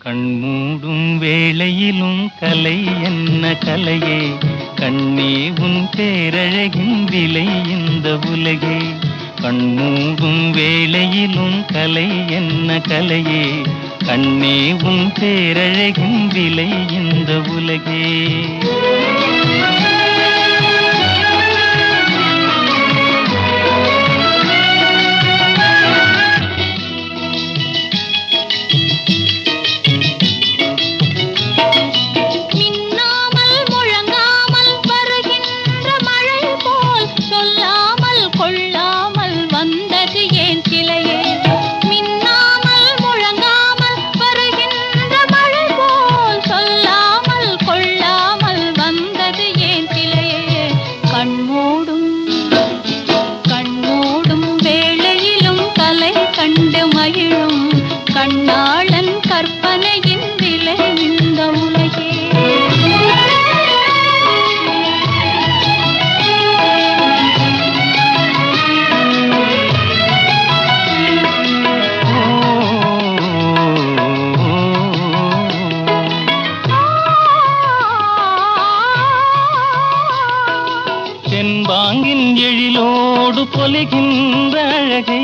கண்மூடும் வேளையிலும் கலை என்ன கலையே, கண்ணே உன் பேரழகின் விலை இந்த உலகே. கண்மூடும் வேளையிலும் கலை என்ன கலையே, கண்ணே உன் பேரழகின் விலை இந்த உலகே. கண்ணாளன் கற்பனையின் விலை இந்த உலகே. செம்பாங்கின் எழிலோடு பொலிகின்ற அழகை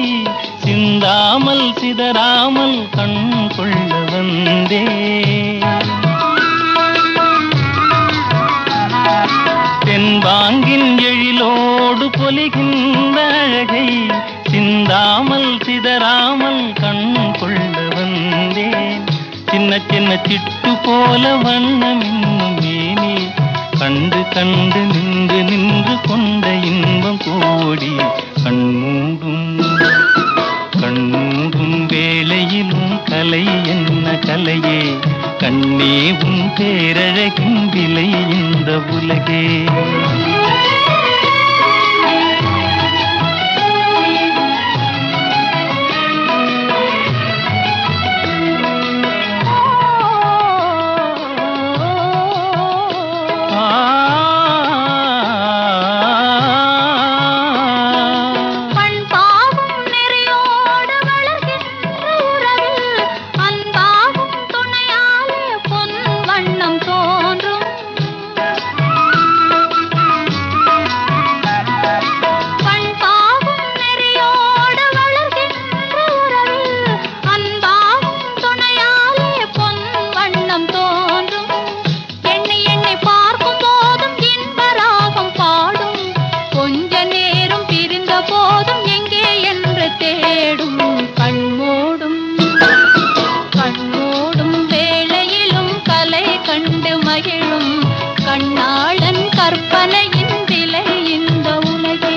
சிந்தாமல் சிதறாமல் கண் கொள்ள வந்தே. தென்பாங்கின் எழிலோடு பொலிகின்ற அழகை சிந்தாமல் சிதறாமல் கண் கொள்ள வந்தேன். சின்ன சின்ன சிட்டு போல வண்ணம் இன்னும் மேனே, கண்டு கண்டு நின்று நின்று கொண்ட இன்பம் கோடி. கண்மூடும் வேளையிலும் கலை என்ன கலையே, கண்ணே உன் பேரழகின் விலை இந்த உலகே. கண்ணாளன் கற்பனையின் விலை இந்த உலகே.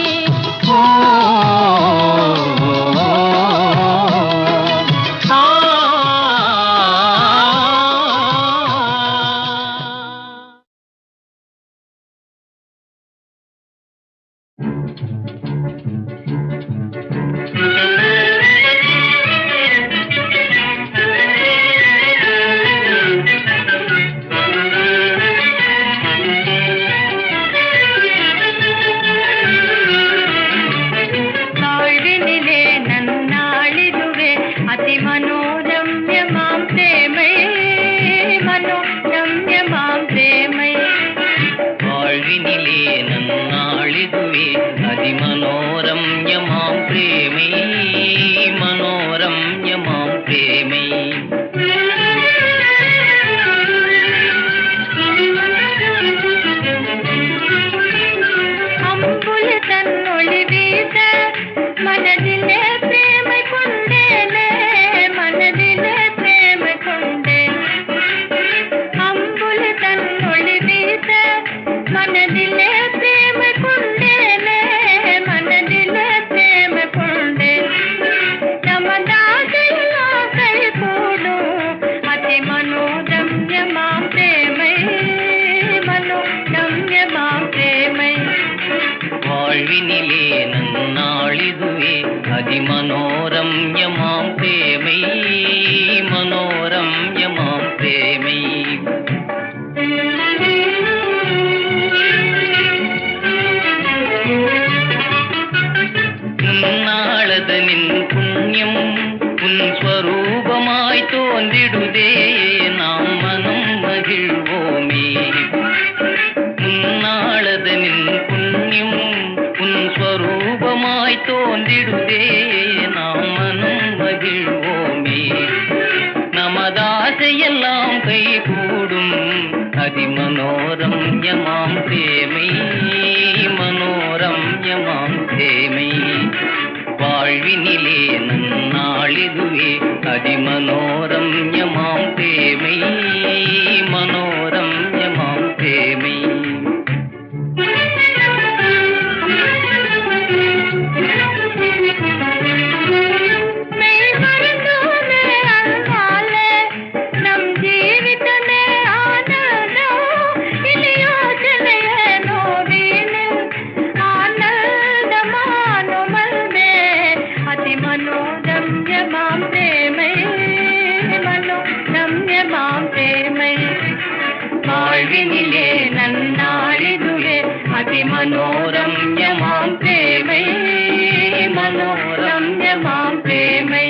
வாழ்வினிலே நன்னாளிதுவே அதிமனோரம்யமாம் பிரேமை, மனோரம்யமாம் பிரேமை. உன்னாளதனின் புண்ணியம் உன் ஸ்வரூபமாய் தோன்றிடுதே தோன்றிடுதே நாம் மனம் மகிழ்வோமே நமதாசையெல்லாம் கைகூடும் அதிமனோரம்யமாம் பிரேமை மனோரம்யமாம் பிரேமை வாழ்வினிலே நன்னாளிதுவே அதிமனோரம்யமாம் பிரேமை மனோரம்யமாம் பிரேமை வாழ்வினிலே நன்னாளிதுவே அதிமனோரம்யமாம் பிரேமை மனோரம்யமாம் பிரேமை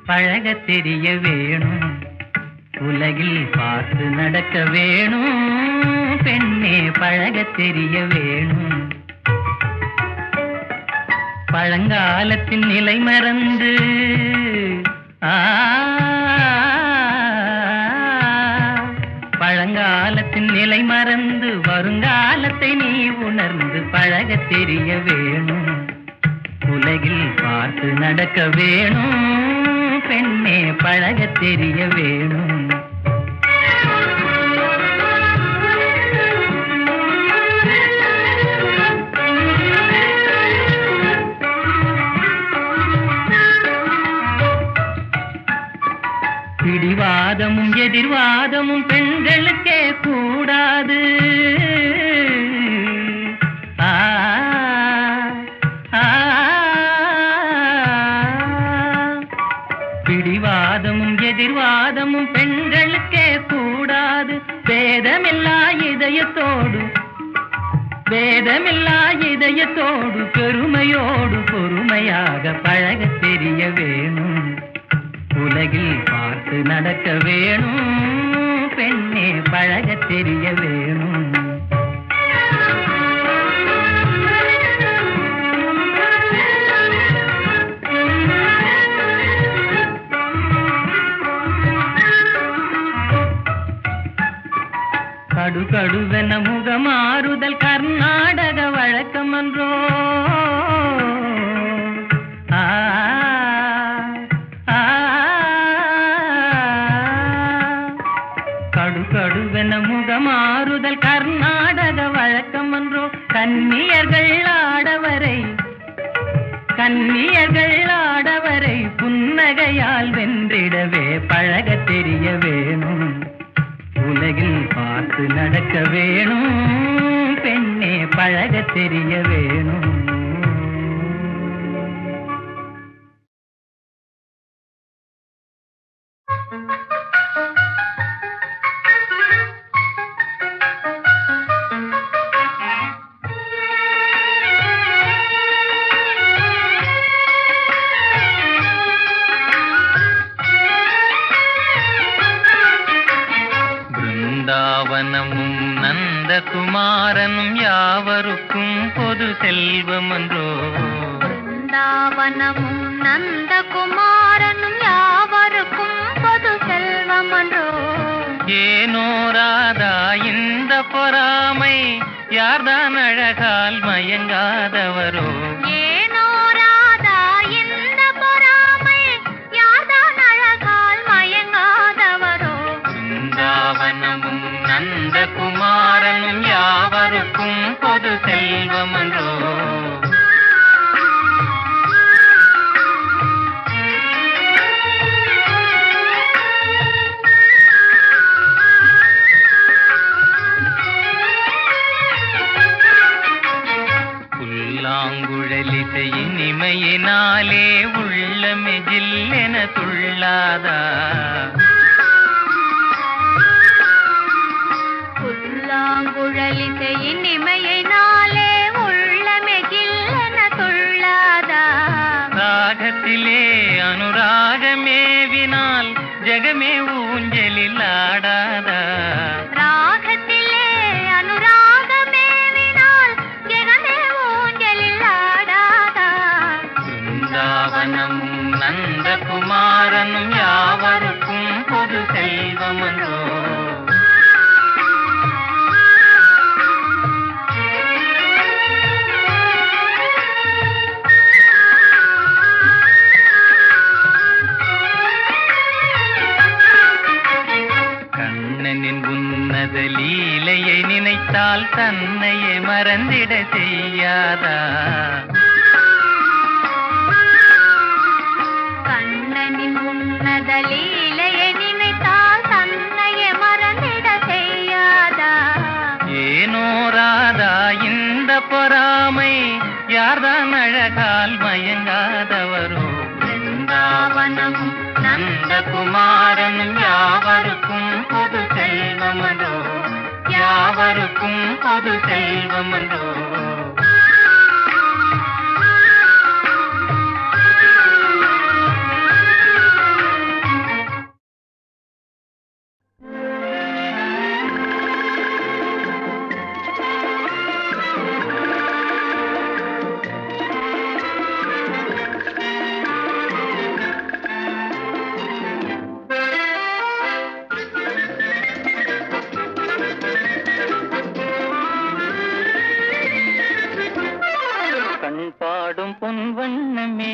பழகத் தெரிய வேணும் உலகில் பார்த்து நடக்க வேணும் பெண்ணே பழகத் தெரிய வேணும் பழங்காலத்தின் நிலை மறந்து பழங்காலத்தின் நிலை மறந்து வருங்காலத்தை நீ உணர்ந்து பழகத் தெரிய வேணும் உலகில் பார்த்து நடக்க வேணும் பெண்ணே பழகத் தெரிய வேணும் பிடிவாதமும் எதிர்வாதமும் பெண்களுக்கே கூடாது பிடிவாதமும் எதிர்வாதமும் பெண்களுக்கே கூடாது வேதமில்லா இதயத்தோடு பெருமையோடு பொறுமையாக பழகத் தெரிய வேணும் உலகில் பார்த்து நடக்க வேணும் பெண்ணே பழகத் தெரிய வேணும் கடுகடுவென முகமாறுதல் கர்நாடக வழக்கமன்றோ கடுகடுவென முகமாறுதல் கர்நாடக வழக்கமன்றோ கன்னியர்கள் ஆடவரை புன்னகையால் வென்றிடவே பழகத் தெரிய வேணும் உலகில் பார்த்து நடக்க வேணும் பெண்ணே பழகத் தெரிய வேணும் பிருந்தாவனமும் நந்தகுமாரனும் யாவருக்கும் பொது செல்வமன்றோ பிருந்தாவனமும் நந்தகுமாரனும் யாவருக்கும் பொது செல்வமன்றோ ஏனோ ராதா இந்த பொறாமை யார்தான் அழகால் மயங்காதவரோ ஏனோ ராதா இந்த பொறாமை யார்தான் அழகால் மயங்காதவரோ பிருந்தாவனமும் நந்தகுமாரனும் யாவருக்கும் பொது செல்வமன்றோ கண்ணனின் உன்னத லீலையை நினைத்தால் தன்னையே மறந்திட செய்யாதா? கண்ணனின் உன்னத லீலையை நினைத்தால் தன்னையே மறந்திட செய்யாதா? ஏனோ ராதா இந்த பொறாமை, யார்தான் அழகால் மயங்காதவரோ? பிருந்தாவனமும் நந்தகுமாரனும் யாவருக்கும் பொது செல்வமன்றோ, யாவருக்கும் பொது செல்வமன்றோ. பாடும் பொன் வண்ணமே,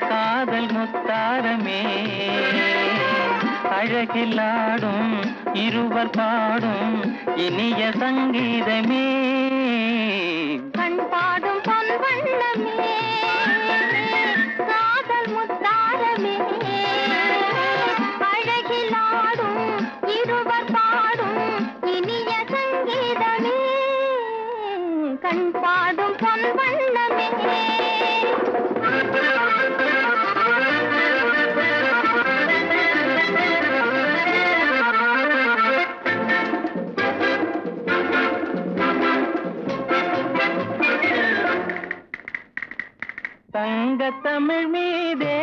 காதல் முத்தாரமே, அழகிலாடும் இருவர் பாடும் இனிய சங்கீதமே. கண் பாடும் பொன் வண்ணமே, காதல் முத்தாரமே, அழகிலாடும் இருவர் பாடும் இனிய சங்கீதமே. கண் பாடும் பொன் வண்ணமே. தங்க தமிழ் மீதே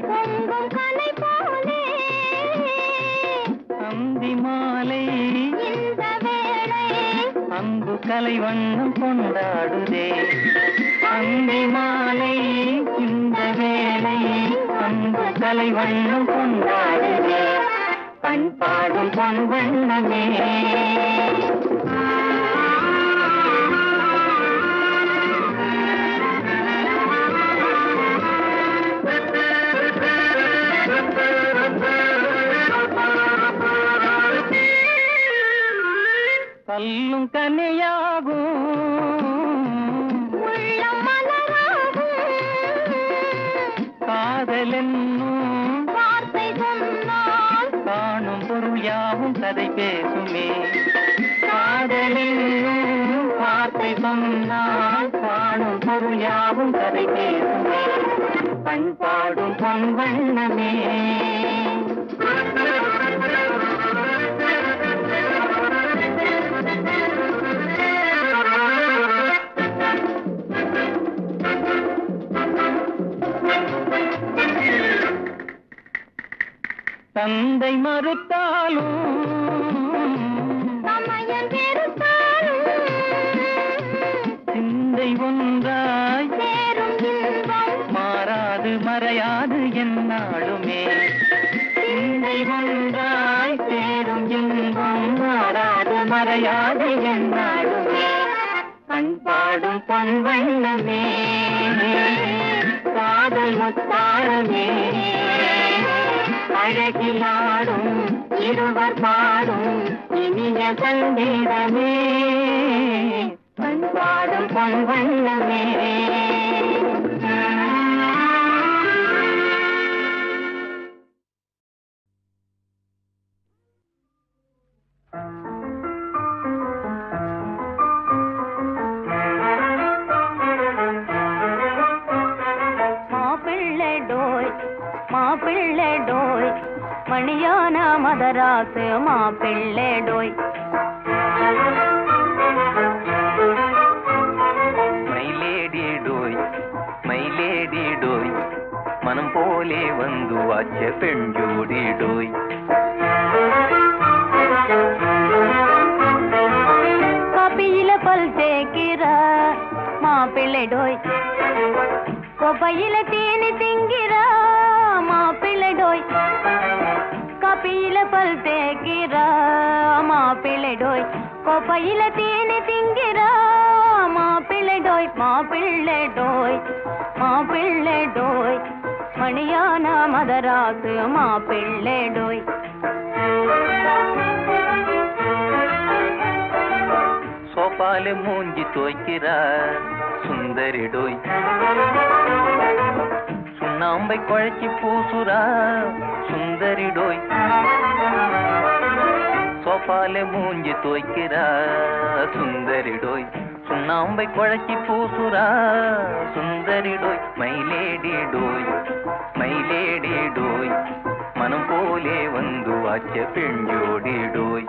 பொங்கும் கலை போலே அந்தி மாலை இந்த வேளை அன்பு கலை வண்ணம் கொண்டாடுதே. அந்தி மாலை இந்த வேளை அன்பு கலை வண்ணம் கொண்டாடுதே. கண் பாடும் பொன் வண்ணமே. கல்லும் கனியாகும் உள்ளம் மலராகும் காதல் என்னும் வார்த்தை சொன்னால் காணும் பொருள் யாவும் கதை பேசுமே. காதல் என்னும் வார்த்தை சொன்னால் காணும் பொருள் யாவும் கதை பேசுமே. பண்பாடும் பொன் வண்ணமே. தந்தை மறுத்தாலும் சமயம் வெறுத்தாலும் சிந்தை ஒன்றாய் சேரும் இன்பம் மாறாது மறையாது என்னாலுமே. சிந்தை ஒன்றாய் சேரும் இன்பம் மாறாது மறையாது என்னாலுமே. பண்பாடும் பொன் வண்ணமே, காதல் முத்தாரமே, அழகிலாடும் இருவர் பாடும் இனிய சங்கீதமே. பண்பாடும் பொன் வண்ணமே. மாப்பிள்ளை டோய் மணியான மதராசு மாப்பிள்ளை டோய். மைலேடி டோய் மைலேடி டோய் மனம் போலே வந்து வாச்ச பெண் ஜோடி டோய். காப்பியில பல் தேக்கிற மாப்பிள்ளை டோய், கொப்பையில தீனி திங்கிற மாப்பிள்ளை டோய். காப்பியில பல் தேக்கிற மாப்பிள்ளை டோய், கொப்பையில தீனி திங்கிற மாப்பிள்ளை டோய். மாப்பிள்ளை டோய் மாப்பிள்ளை டோய் மணியான மதராசு மாப்பிள்ளேடோய். சோபால மூஞ்சி துவைக்கிறார் சுந்தரிடோய். சுண்ணாம்பை குழைச்சி பூசுரா சுந்தரிடோய். சோபால மூஞ்சி துவைக்கிறா சுந்தரிடோய். சுண்ணாம்பை குழைச்சி பூசுரா சுந்தரிடோய். மைலேடிடோய் மைலேடிடோய் மனம் போலே வந்து வாச்ச பெண்ஜோடிடோய்.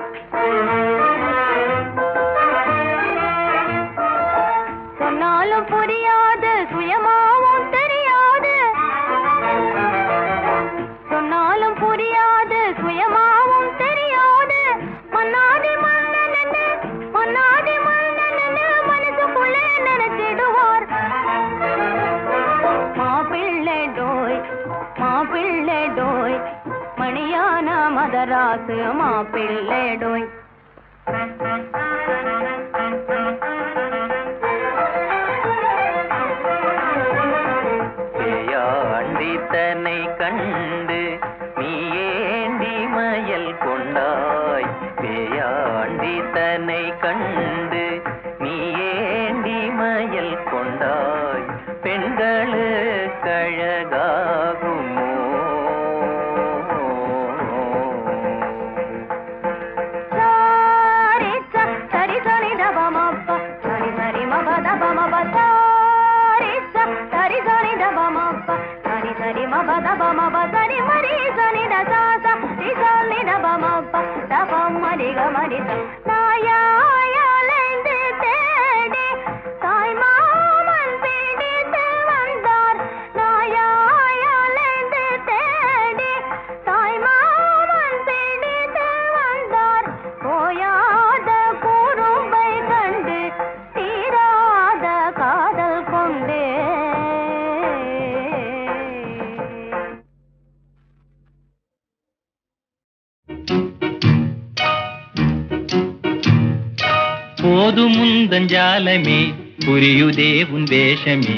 சொன்னாலும் புரியாது சுயமாவும் தெரியாது. சொன்னாலும் புரியாது சுயமாவும் தெரியாது. மன்னாதி மன்னனு மன்னாதி மன்னனு மனசுக்குள்ளே நினைச்சிடுவார். மாப்பிள்ளை டோய் மாப்பிள்ளை டோய் மணியான மதராசு மாப்பிள்ளை டோய். தன்னை கண்டு நீ ஏண்டி மயல் கொண்டாய். பேயாண்டி தன்னை கண்டு நீ ஏண்டி மயல் கொண்டாய். பெண்களுக்கு அழகாகுமோ சரி சரி தபமப்ப சரி சரி மப தபமப சரி சரி சரி தபமப்ப சரி சரி மப தபமப சரி மரி சனி தசாச ரிசனி தபமப்ப தபம் மரி கமரி நாயாயலைந்து தேடி தாய் மாமன் பிடித்து வந்தார். நாயாயலைந்து தேடி தாய் மாமன் பிடித்து வந்தார். போயாத குறும்பை கண்டு தீராத காதல் கொண்டே. போதுமுந்தஞ்சாலமே புரியுதே உன் வேஷமே.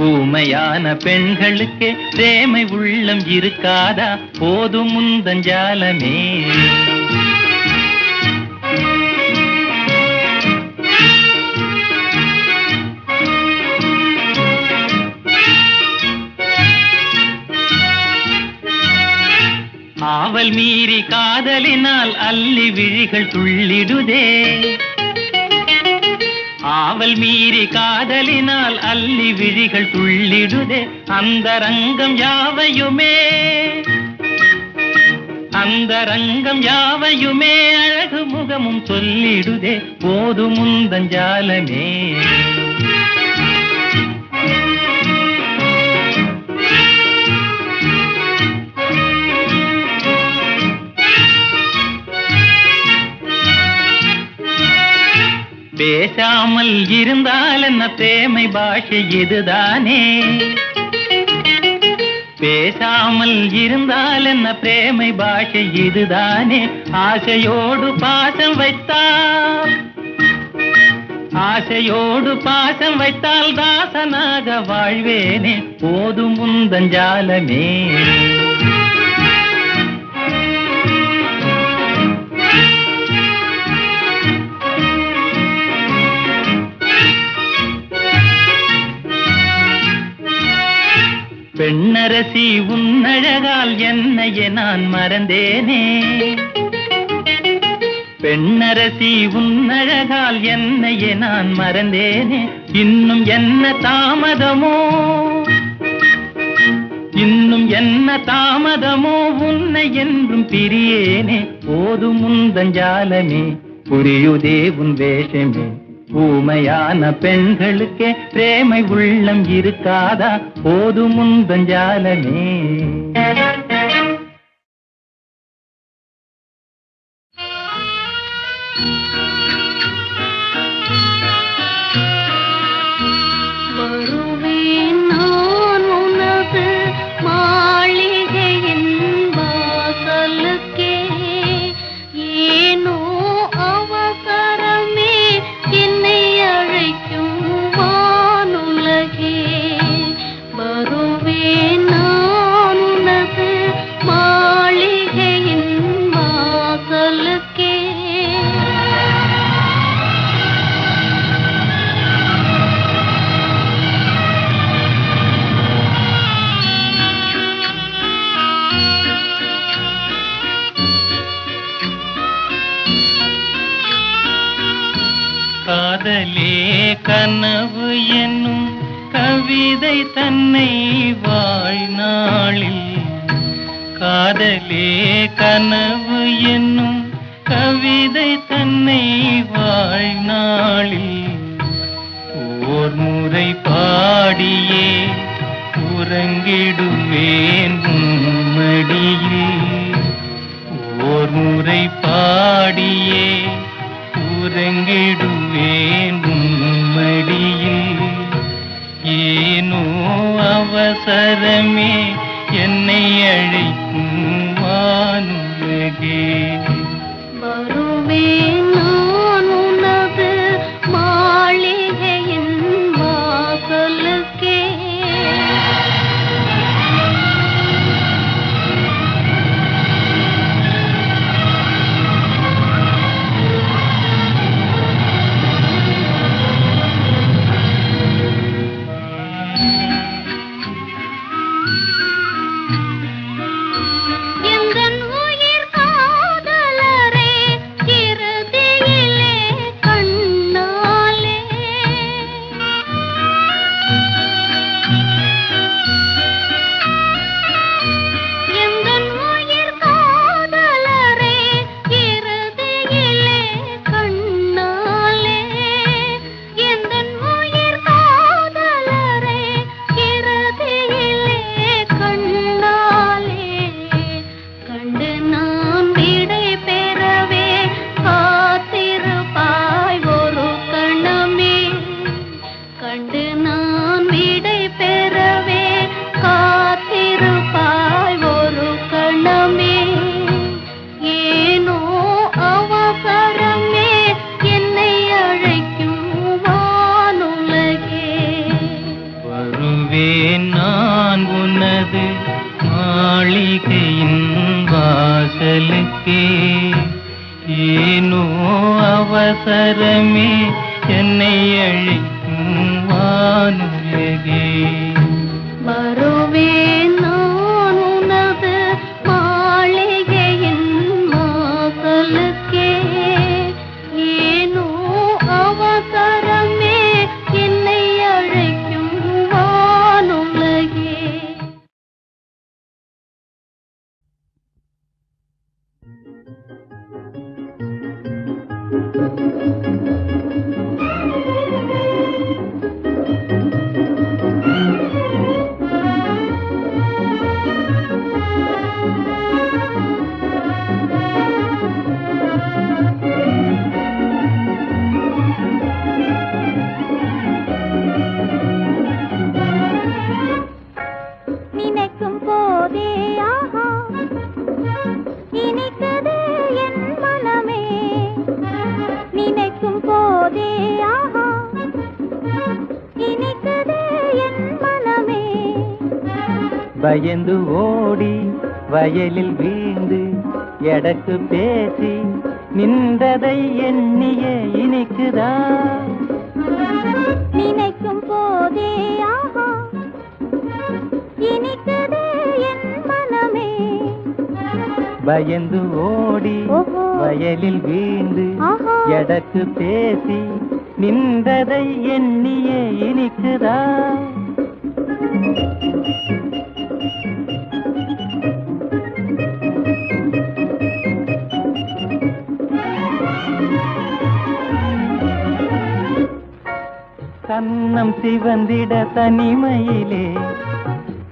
ஊமையான பெண்களுக்கு பிரேமை உள்ளம் இருக்காதா? போதுமுந்தஞ்சாலமே ஆவல் மீறி காதலினால் அல்லி விழிகள் துள்ளிடுதே. ஆவல் மீறி காதலினால் அல்லி விழிகள் துள்ளிடுதே. அந்த ரங்கம் யாவையுமே அந்த ரங்கம் யாவையுமே அழகு முகமும் சொல்லிடுதே. போதுமுந்தஞ்சாலமே பேசாமல் இருந்தால் என்ன பிரேமை பாஷை இதுதானே. பேசாமல் இருந்தால் என்ன பிரேமை பாஷை இதுதானே. ஆசையோடு பாசம் வைத்தால் ஆசையோடு பாசம் வைத்தால் தாசனாக வாழ்வேனே. போதுமுந்தஞ்சாலமே பெண்ணரசி உன்னழகால் என்னையே நான் மறந்தேனே. பெண்ணரசி உன்னழகால் என்னையே நான் மறந்தேனே. இன்னும் என்ன தாமதமோ இன்னும் என்ன தாமதமோ உன்னை என்றும் பிரியேனே. போதுமுந்தஞ்சாலமே புரியுதே உன் வேஷமே. ஊமையான பெண்களுக்கே பிரேமை உள்ளம் இருக்காதா? போதுமுந்தஞ்சாலமே வருவேன் நான் உனது மாளிகையின் வாசலுக்கே. ஏனோ அவசரமே என்னை அழைக்கும் வானுலகே. வருவேன் நான் காதலே கனவு என்னும் கவிதை தன்னை வாழ்நாளில் காதலே கனவு என்னும் கவிதை தன்னை வாழ்நாளில் ஓர் முறை பாடியே உறங்கிடுவேன் உம்மடியில் ஓர் முறை பாடியே உறங்கிடுவேன் உம்மடியில் ஏனோ அவசரமே என்னை அழைக்கும் வானுலகே வருவேன் நான் உனது மாளிகையின் வாசலுக்கே நான் உனது மாளிகையின் வாசலுக்கே ஏனோ அவசரமே என்னை அழைக்கும் வானுலகே வருவேன் நான் உனது மாளிகையின் வாசலுக்கே ஏனோ அவசரமே என்னை அழைக்கும் வானுலகே. நினைக்கும் போதே ஆஹா இனிக்குது என் மனமே நினைக்கும் போதே ஆஹா இனிக்குது என் மனமே பயந்து ஓடி வயலில் வீழ்ந்து எடக்கு பேசி நின்றதை எண்ணிய இனிக்குதா நினைக்கும் போதே ஆஹா இனிக்குது என் மனமே பயந்து ஓடி வயலில் வீழ்ந்து எடக்கு பேசி நின்றதை எண்ணிய இனிக்குதா கண்ணம் சிவந்திட தனிமையிலே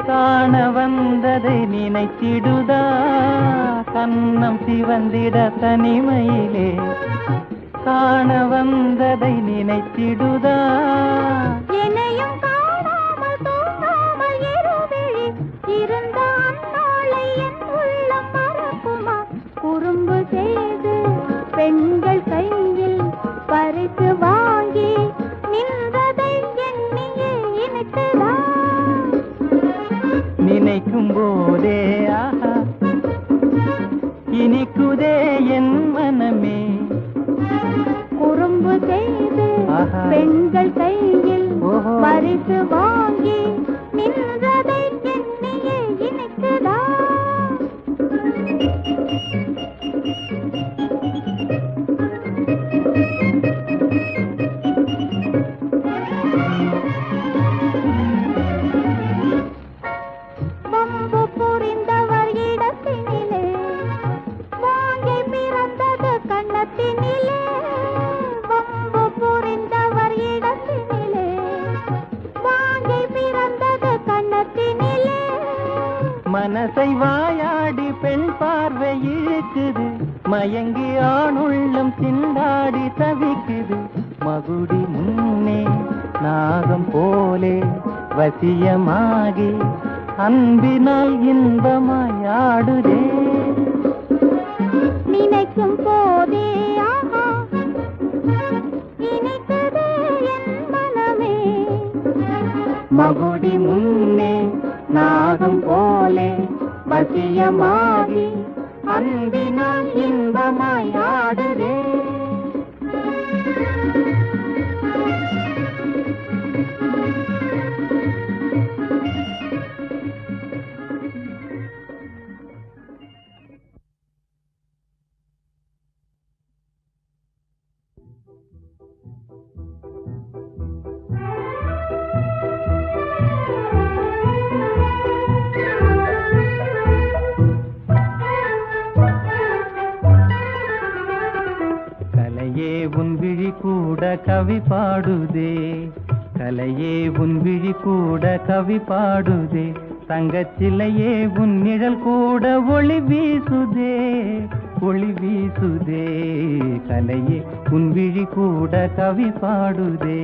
காண வந்ததை நினைத்திடுதா கண்ணம் சிவந்திட தனிமையிலே காண வந்ததை நினைத்திடுதா என்னையும் காணாமல் தூங்காமல் இருவிழி இருந்த அந்நாளை என் உள்ளம் மறக்குமா குறும்பு செய்து பெண்கள் கையில் பரிசு வாங்கி நின்றதை எண்ணியே இனிக்குதா நினைக்கும் போதே ஆஹா இனிக்குதே என் மனமே குறும்பு செய்து பெண்கள் கையில் பரிசு வாங்கி நின்றதை எண்ணியே இனிக்குதா மனத்தினிலே வம்பு புரிந்தவர் இடத்தினிலே வாங்கி பிறந்தது கண்ணத்தினிலே மனசை வாயாடி பெண் பார்வை இழுக்குது மயங்கி ஆணுள்ளம் திண்டாடி தவிக்குது மகுடி முன்னே நாகம் போலே வசியமாகி அன்பினால் இன்பமாயாடுதே நினைக்கும் போதே ஆஹா இனிக்குதே என் மனமே மகுடி முன்னே நாகம் போலே வசியமாகி அன்பினால் இன்பமாயாடுதே உன் விழி கூட கவி பாடுதே கலையே உன் விழி கூட கவி பாடுதே தங்கச்சிலையே உன் நிழல் கூட ஒளி வீசுதே கலையே உன் விழி கூட கவி பாடுதே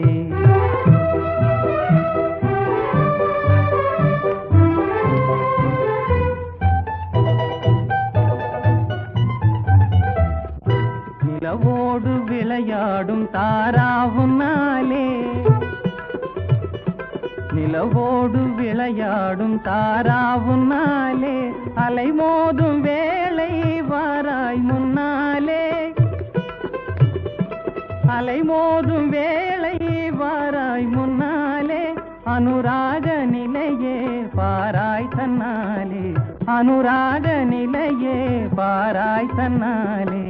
நிலவோடு விளையாடும் தாராவுனாலே நிலவோடு விளையாடும் தாராவுனாலே அலைமோதும் வேளை வாராய் முன்னாலே அலைமோதும் வேளை வாராய் முன்னாலே அனுராக நிலையே பாராய் தன்னாலே அனுராக நிலையே பாராய் தன்னாலே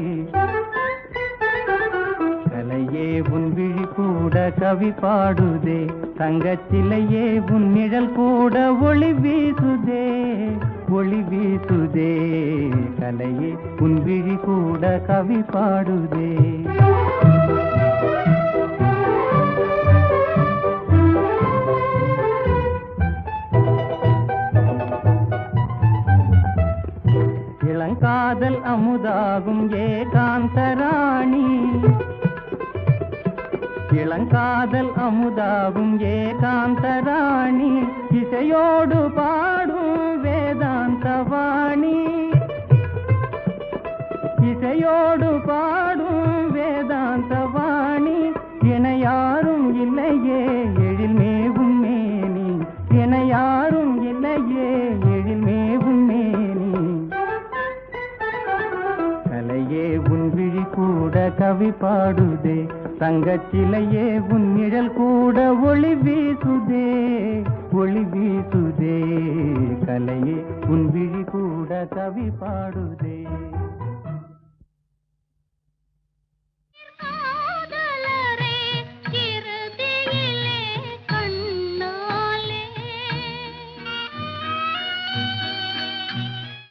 கலையே உன் விழி கூட கவி பாடுதே தங்கச்சிலையே உன் நிழல் கூட ஒளி வீசுதே கலையே உன் விழி கூட கவி பாடுதே இளங்காதல் அமுதாகும் ஏகாந்தராணி இளங்காதல் அமுதாகும் ஏகாந்தராணி இசையோடு பாடும் வேதாந்தவாணி இசையோடு பாடும் வேதாந்தவாணி இணையாரும் இல்லையே எழில் மேவும் மேனி இணையாரும் இல்லையே எழில் மேவும் மேனி கலையே உன் விழி கூட கவி பாடுதே தங்கச்சிலையே உன் நிழல் கூட ஒளி வீசுதே கலையே உன் விழி கூட கவி பாடுதே